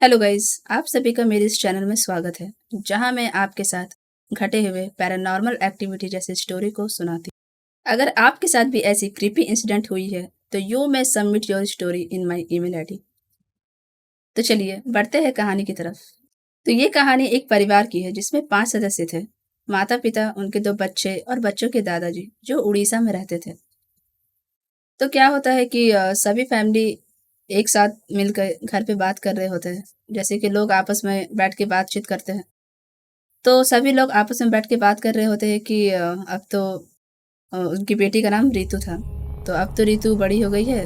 Hello guys, आप सभी का मेरे इस चैनल में स्वागत है, जहां मैं आपके साथ घटे हुए पैरानॉर्मल एक्टिविटी जैसे स्टोरी को सुनाती हूं। अगर आपके साथ भी ऐसी क्रीपी इंसिडेंट हुई है, तो you may submit your story in my email ID. तो चलिए बढ़ते हैं कहानी की तरफ। तो ये कहानी एक परिवार की है जिसमें 5 सदस्य थे। माता-पिता, उनके 2 बच्चे और बच्चों के दादाजी, जो उड़ीसा में रहते थे। तो क्या होता है कि सभी फैमिली एक साथ मिलकर घर पे बात कर रहे होते हैं। जैसे कि लोग आपस में बैठ के बातचीत करते हैं। तो सभी लोग आपस में बैठ के बात कर रहे होते हैं कि अब तो उनकी बेटी का नाम रितु था। तो अब तो रितु बड़ी हो गई है,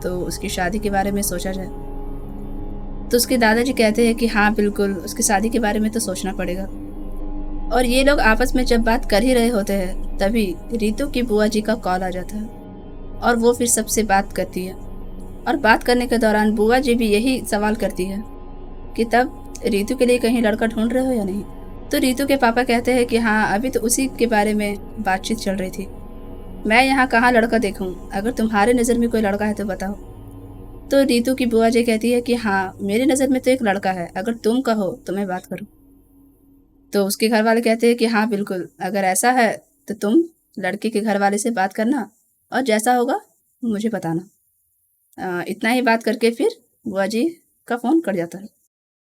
तो उसकी शादी के बारे में सोचा जाए। तो उसके दादाजी कहते हैं कि हाँ, बिल्कुल, उसकी शादी के बारे में तो सोचना पड़ेगा। और ये लोग आपस में जब बात कर ही रहे होते हैं, तभी रितु की बुआ जी का कॉल आ जाता है और वो फिर सबसे बात करती है। और बात करने के दौरान बुआ जी भी यही सवाल करती है कि तब रितु के लिए कहीं लड़का ढूंढ रहे हो या नहीं। तो रितु के पापा कहते हैं कि हाँ, अभी तो उसी के बारे में बातचीत चल रही थी। मैं यहाँ कहाँ लड़का देखूँ, अगर तुम्हारे नज़र में कोई लड़का है तो बताओ। तो रितु की बुआ जी कहती है कि हाँ, मेरी नज़र में तो एक लड़का है, अगर तुम कहो तो मैं बात करूँ। तो उसके घर वाले कहते हैं कि हाँ, बिल्कुल, अगर ऐसा है तो तुम लड़के के घर वाले से बात करना और जैसा होगा मुझे बताना। इतना ही बात करके फिर बुआ जी का फ़ोन कट जाता है।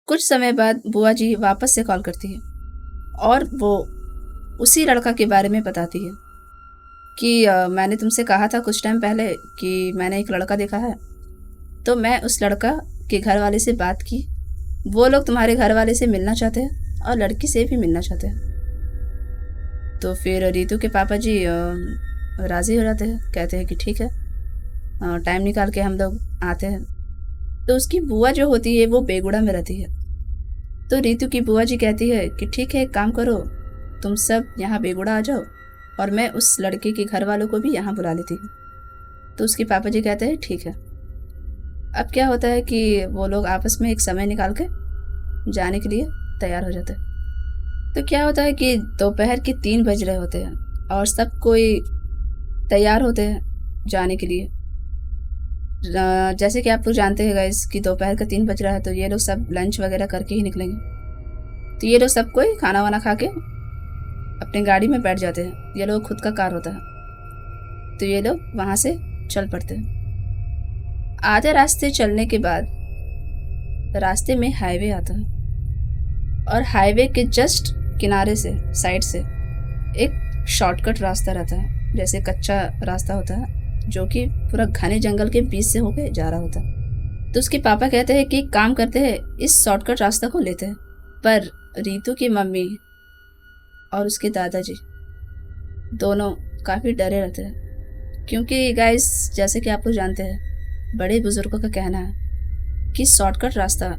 कुछ समय बाद बुआ जी वापस से कॉल करती है और वो उसी लड़का के बारे में बताती है कि मैंने तुमसे कहा था कुछ टाइम पहले कि मैंने एक लड़का देखा है। तो मैं उस लड़का के घर वाले से बात की। वो लोग तुम्हारे घर वाले से मिलना चाहते हैं और लड़की से भी मिलना चाहते हैं। तो फिर रितु के पापा जी राज़ी हो जाते हैं, कहते हैं कि ठीक है, टाइम निकाल के हम लोग आते हैं। तो उसकी बुआ जो होती है वो बेगुड़ा में रहती है। तो रितु की बुआ जी कहती है कि ठीक है, एक काम करो, तुम सब यहाँ बेगुड़ा आ जाओ और मैं उस लड़के के घर वालों को भी यहाँ बुला लेती हूँ। तो उसके पापा जी कहते हैं ठीक है। अब क्या होता है कि वो लोग आपस में एक समय निकाल के जाने के लिए तैयार हो जाते हैं। तो क्या होता है कि दोपहर के 3 बज रहे होते हैं और सब कोई तैयार होते हैं जाने के लिए। जैसे कि आप लोग जानते हैं गाइस कि दोपहर का 3 बज रहा है, तो ये लोग सब लंच वगैरह करके ही निकलेंगे। तो ये लोग सब कोई खाना वाना खा के अपनी गाड़ी में बैठ जाते हैं। ये लोग खुद का कार होता है। तो ये लोग वहाँ से चल पड़ते हैं। आधे रास्ते चलने के बाद रास्ते में हाईवे आता है और हाईवे के जस्ट किनारे से, साइड से एक शॉर्टकट रास्ता रहता है, जैसे कच्चा रास्ता होता है जो कि पूरा घने जंगल के बीच से होके जा रहा होता है। तो उसके पापा कहते हैं कि काम करते हैं, इस शॉर्टकट रास्ता को लेते हैं। पर रितु की मम्मी और उसके दादाजी दोनों काफ़ी डरे रहते हैं, क्योंकि गाइस, जैसे कि आप लोग जानते हैं, बड़े बुजुर्गों का कहना है कि शॉर्टकट रास्ता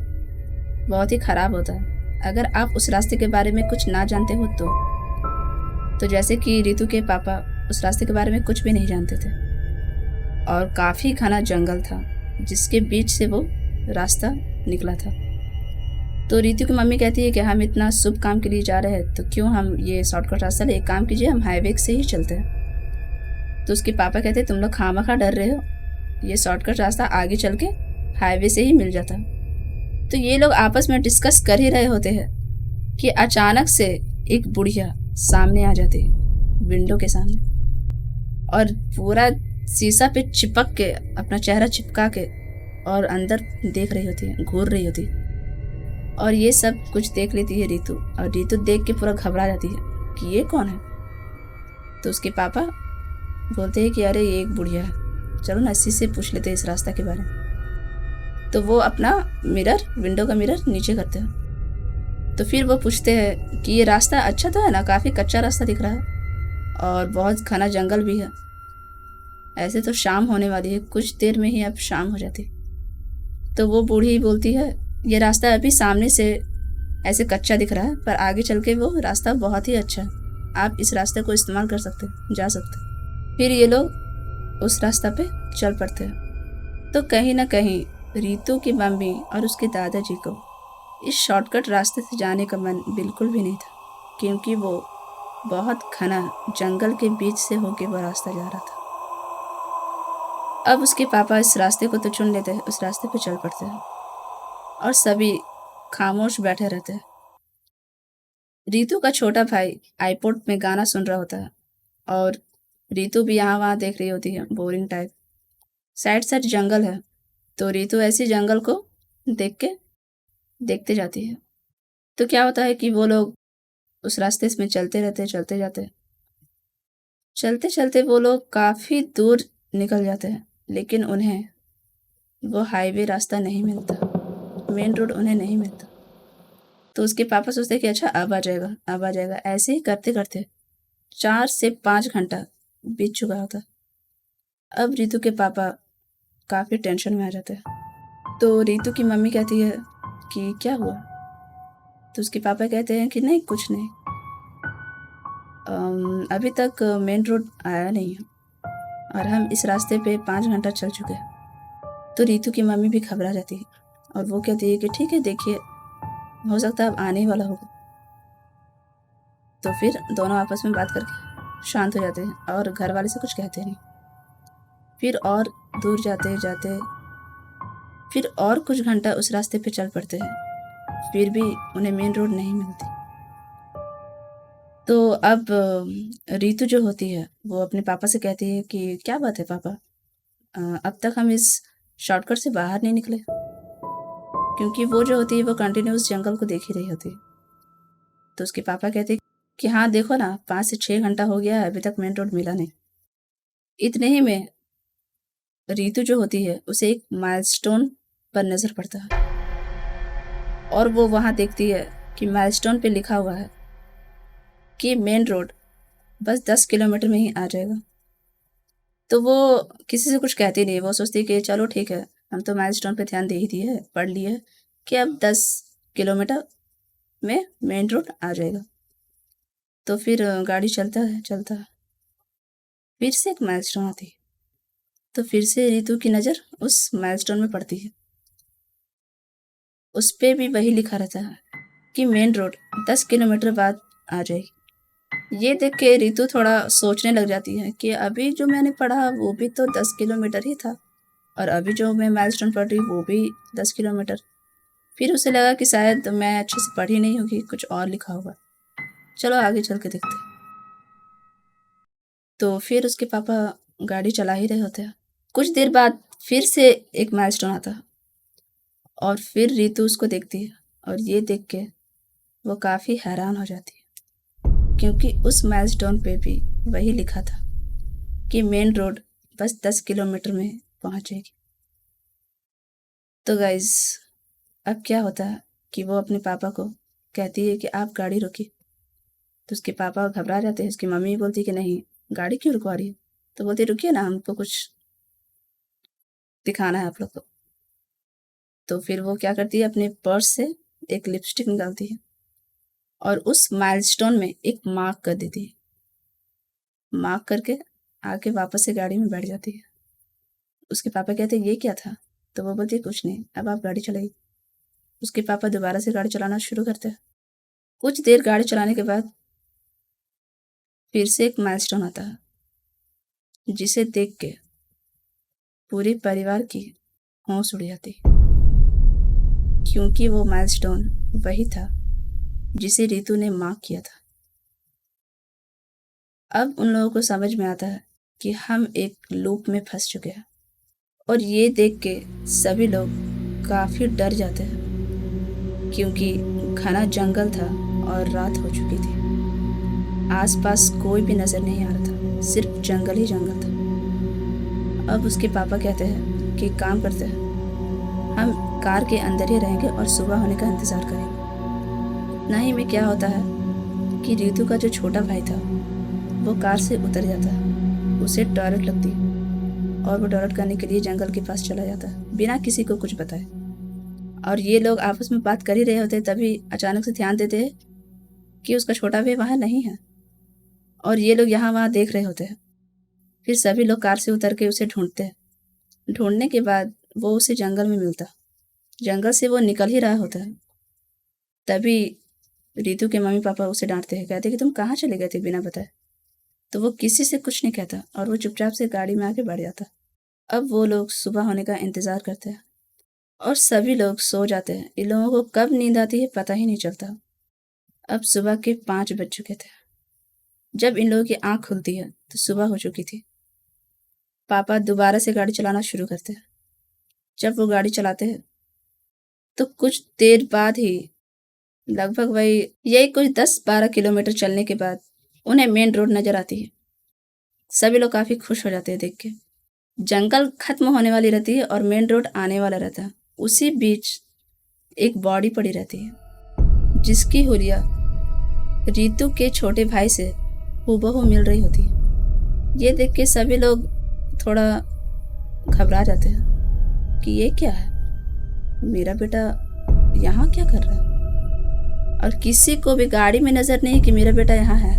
बहुत ही ख़राब होता है अगर आप उस रास्ते के बारे में कुछ ना जानते हो तो जैसे कि रितु के पापा उस रास्ते के बारे में कुछ भी नहीं जानते थे और काफ़ी घना जंगल था जिसके बीच से वो रास्ता निकला था। तो रितु की मम्मी कहती है कि हम इतना शुभ काम के लिए जा रहे हैं, तो क्यों हम ये शॉर्टकट रास्ता ले, एक काम कीजिए, हम हाईवे से ही चलते हैं। तो उसके पापा कहते हैं तुम लोग खामखा डर रहे हो, ये शॉर्टकट रास्ता आगे चल के हाईवे से ही मिल जाता। तो ये लोग आपस में डिस्कस कर ही रहे होते हैं कि अचानक से एक बुढ़िया सामने आ जाती है, विंडो के सामने, और पूरा शीशा पे चिपक के अपना चेहरा चिपका के और अंदर देख रही होती है, घूर रही होती है। और ये सब कुछ देख लेती है रितु, और रितु देख के पूरा घबरा जाती है कि ये कौन है। तो उसके पापा बोलते हैं कि अरे ये एक बुढ़िया है, चलो ना इसी से पूछ लेते हैं इस रास्ता के बारे में। तो वो अपना मिरर, विंडो का मिरर नीचे करते हैं। तो फिर वो पूछते हैं कि ये रास्ता अच्छा तो है ना, काफ़ी कच्चा रास्ता दिख रहा है और बहुत घना जंगल भी है। ऐसे तो शाम होने वाली है, कुछ देर में ही अब शाम हो जाती। तो वो बूढ़ी बोलती है ये रास्ता अभी सामने से ऐसे कच्चा दिख रहा है, पर आगे चल के वो रास्ता बहुत ही अच्छा है, आप इस रास्ते को इस्तेमाल कर सकते हैं, जा सकते हैं। फिर ये लोग उस रास्ता पे चल पड़ते हैं। तो कहीं ना कहीं रितु की मम्मी और उसके दादाजी को इस शॉर्टकट रास्ते से जाने का मन बिल्कुल भी नहीं था, क्योंकि वो बहुत घना जंगल के बीच से होके वो रास्ता जा रहा था। अब उसके पापा इस रास्ते को तो चुन लेते हैं, उस रास्ते पे चल पड़ते हैं और सभी खामोश बैठे रहते हैं। रितु का छोटा भाई आईपॉड में गाना सुन रहा होता है और रितु भी यहाँ वहाँ देख रही होती है, बोरिंग टाइप। साइड साइड जंगल है, तो रितु ऐसी जंगल को देख के देखते जाती है। तो क्या होता है कि वो लोग उस रास्ते में चलते रहते हैं, चलते जाते हैं। चलते चलते वो लोग काफी दूर निकल जाते हैं, लेकिन उन्हें वो हाईवे रास्ता नहीं मिलता, मेन रोड उन्हें नहीं मिलता। तो उसके पापा सोचते हैं कि अच्छा अब आ जाएगा, अब आ जाएगा। ऐसे ही करते करते 4 से 5 घंटा बीत चुका होता। अब रितु के पापा काफी टेंशन में आ जाते हैं। तो रितु की मम्मी कहती है कि क्या हुआ? तो उसके पापा कहते हैं कि नहीं, कुछ नहीं। अभी तक मेन रोड आया नहीं है और हम इस रास्ते पे 5 घंटा चल चुके हैं। तो रितु की मम्मी भी घबरा जाती है और वो कहती है कि ठीक है, देखिए, हो सकता है अब आने ही वाला होगा। तो फिर दोनों आपस में बात करके शांत हो जाते हैं और घर वाले से कुछ कहते नहीं। फिर और दूर जाते जाते फिर और कुछ घंटा उस रास्ते पे चल पड़ते हैं, फिर भी उन्हें मेन रोड नहीं मिलती। तो अब रितु जो होती है वो अपने पापा से कहती है कि क्या बात है पापा, अब तक हम इस शॉर्टकट से बाहर नहीं निकले। क्योंकि वो जो होती है वो कंटिन्यूस जंगल को देख ही रही होती है। तो उसके पापा कहते हैं कि हाँ देखो ना, 5 से 6 घंटा हो गया है, अभी तक मेन रोड मिला नहीं। इतने ही में रितु जो होती है उसे एक माइलस्टोन पर नजर पड़ता है और वो वहां देखती है कि माइलस्टोन पे लिखा हुआ है कि मेन रोड बस 10 किलोमीटर में ही आ जाएगा। तो वो किसी से कुछ कहती नहीं, वो सोचती कि चलो ठीक है, हम तो माइलस्टोन पे ध्यान दे ही दिए, पढ़ लिए कि अब 10 किलोमीटर में मेन रोड आ जाएगा। तो फिर गाड़ी चलता है चलता है, फिर से एक माइलस्टोन आती है। तो फिर से रितु की नज़र उस माइलस्टोन में पड़ती है। उस पे भी वही लिखा रहता है कि मेन रोड 10 किलोमीटर बाद आ जाएगी। ये देख के रितु थोड़ा सोचने लग जाती है कि अभी जो मैंने पढ़ा वो भी तो 10 किलोमीटर ही था और अभी जो मैं माइलस्टोन पढ़ रही हूँ वो भी 10 किलोमीटर। फिर उसे लगा कि शायद मैं अच्छे से पढ़ी नहीं होगी, कुछ और लिखा होगा, चलो आगे चल के देखते हैं। तो फिर उसके पापा गाड़ी चला ही रहे होते हैं। कुछ देर बाद फिर से एक माइलस्टोन आता है और फिर रितु उसको देखती है और ये देख के वो काफ़ी हैरान हो जाती है, क्योंकि उस माइलस्टोन पे भी वही लिखा था कि मेन रोड बस 10 किलोमीटर में पहुंचेगी। तो गाइज, अब क्या होता है कि वो अपने पापा को कहती है कि आप गाड़ी रोकिए। तो उसके पापा घबरा जाते हैं। उसकी मम्मी बोलती कि नहीं, गाड़ी क्यों रुकवा रही है? तो बोलती रुकिए ना, हमको कुछ दिखाना है आप लोग को। तो फिर वो क्या करती है, अपने पर्स से एक लिपस्टिक निकालती है और उस माइलस्टोन में एक मार्क कर देती है। मार्क करके आके वापस से गाड़ी में बैठ जाती है। उसके पापा कहते हैं ये क्या था? तो वो बोलती है कुछ नहीं, अब आप गाड़ी चलाइए। उसके पापा दोबारा से गाड़ी चलाना शुरू करते हैं। कुछ देर गाड़ी चलाने के बाद फिर से एक माइलस्टोन आता है, जिसे देख के पूरे परिवार की होश उड़ जाती, क्योंकि वो माइलस्टोन वही था जिसे रितु ने मार्क किया था। अब उन लोगों को समझ में आता है कि हम एक लूप में फंस चुके हैं और ये देख के सभी लोग काफ़ी डर जाते हैं, क्योंकि घना जंगल था और रात हो चुकी थी। आसपास कोई भी नज़र नहीं आ रहा था, सिर्फ जंगल ही जंगल था। अब उसके पापा कहते हैं कि काम करते हैं, हम कार के अंदर ही रहेंगे और सुबह होने का इंतज़ार करेंगे। इतना ही में क्या होता है कि रितु का जो छोटा भाई था वो कार से उतर जाता है, उसे टॉयलेट लगती है और वो टॉयलेट करने के लिए जंगल के पास चला जाता है बिना किसी को कुछ बताए। और ये लोग आपस में बात कर ही रहे होते, तभी अचानक से ध्यान देते हैं कि उसका छोटा भाई वहाँ नहीं है और ये लोग यहाँ वहाँ देख रहे होते हैं। फिर सभी लोग कार से उतर के उसे ढूंढते हैं। ढूंढने के बाद वो उसे जंगल में मिलता। जंगल से वो निकल ही रहा होता है, तभी रितु के मम्मी पापा उसे डांटते हैं, कहते कि तुम कहाँ चले गए थे बिना बताए। तो वो किसी से कुछ नहीं कहता और वो चुपचाप से गाड़ी में आके बैठ जाता। अब वो लोग सुबह होने का इंतज़ार करते हैं और सभी लोग सो जाते हैं। इन लोगों को कब नींद आती है पता ही नहीं चलता। अब सुबह के 5 बज चुके थे। जब इन लोगों की आंख खुलती है तो सुबह हो चुकी थी। पापा दोबारा से गाड़ी चलाना शुरू करते हैं। जब वो गाड़ी चलाते हैं तो कुछ देर बाद ही, लगभग वही यही कुछ 10-12 किलोमीटर चलने के बाद उन्हें मेन रोड नजर आती है। सभी लोग काफी खुश हो जाते हैं देख के। जंगल खत्म होने वाली रहती है और मेन रोड आने वाला रहता है। उसी बीच एक बॉडी पड़ी रहती है जिसकी हुलिया रीतू के छोटे भाई से हूबहू मिल रही होती है। ये देख के सभी लोग थोड़ा घबरा जाते हैं कि ये क्या है, मेरा बेटा यहाँ क्या कर रहा है। और किसी को भी गाड़ी में नजर नहीं कि मेरा बेटा यहाँ है।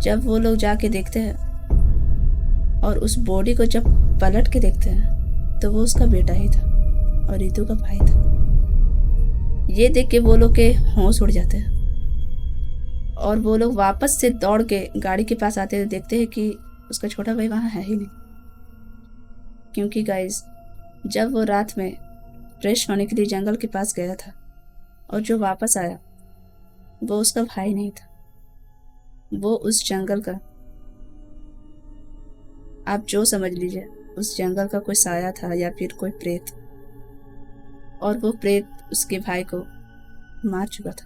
जब वो लोग जाके देखते हैं और उस बॉडी को जब पलट के देखते हैं तो वो उसका बेटा ही था और रीतू का भाई था। ये देख के वो लोग के होश उड़ जाते हैं और वो लोग वापस से दौड़ के गाड़ी के पास आते हैं। देखते हैं कि उसका छोटा भाई वहाँ है ही नहीं। क्योंकि गाइस, जब वो रात में फ्रेश होने के लिए जंगल के पास गया था और जो वापस आया वो उसका भाई नहीं था, वो उस जंगल का, आप जो समझ लीजिए, उस जंगल का कोई साया था या फिर कोई प्रेत। और वो प्रेत उसके भाई को मार चुका था।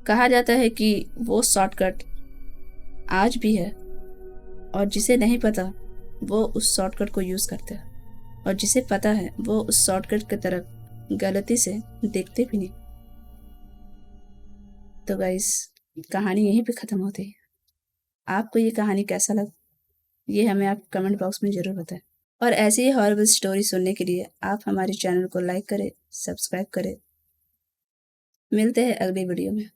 कहा जाता है कि वो शॉर्टकट आज भी है और जिसे नहीं पता वो उस शॉर्टकट को यूज करते हैं और जिसे पता है वो उस शॉर्टकट की तरफ गलती से देखते भी नहीं। तो गाइस, कहानी यहीं पे खत्म होती है। आपको ये कहानी कैसा लगा ये हमें आप कमेंट बॉक्स में ज़रूर बताएं। और ऐसी ही हॉरर स्टोरी सुनने के लिए आप हमारे चैनल को लाइक करें, सब्सक्राइब करें। मिलते हैं अगली वीडियो में।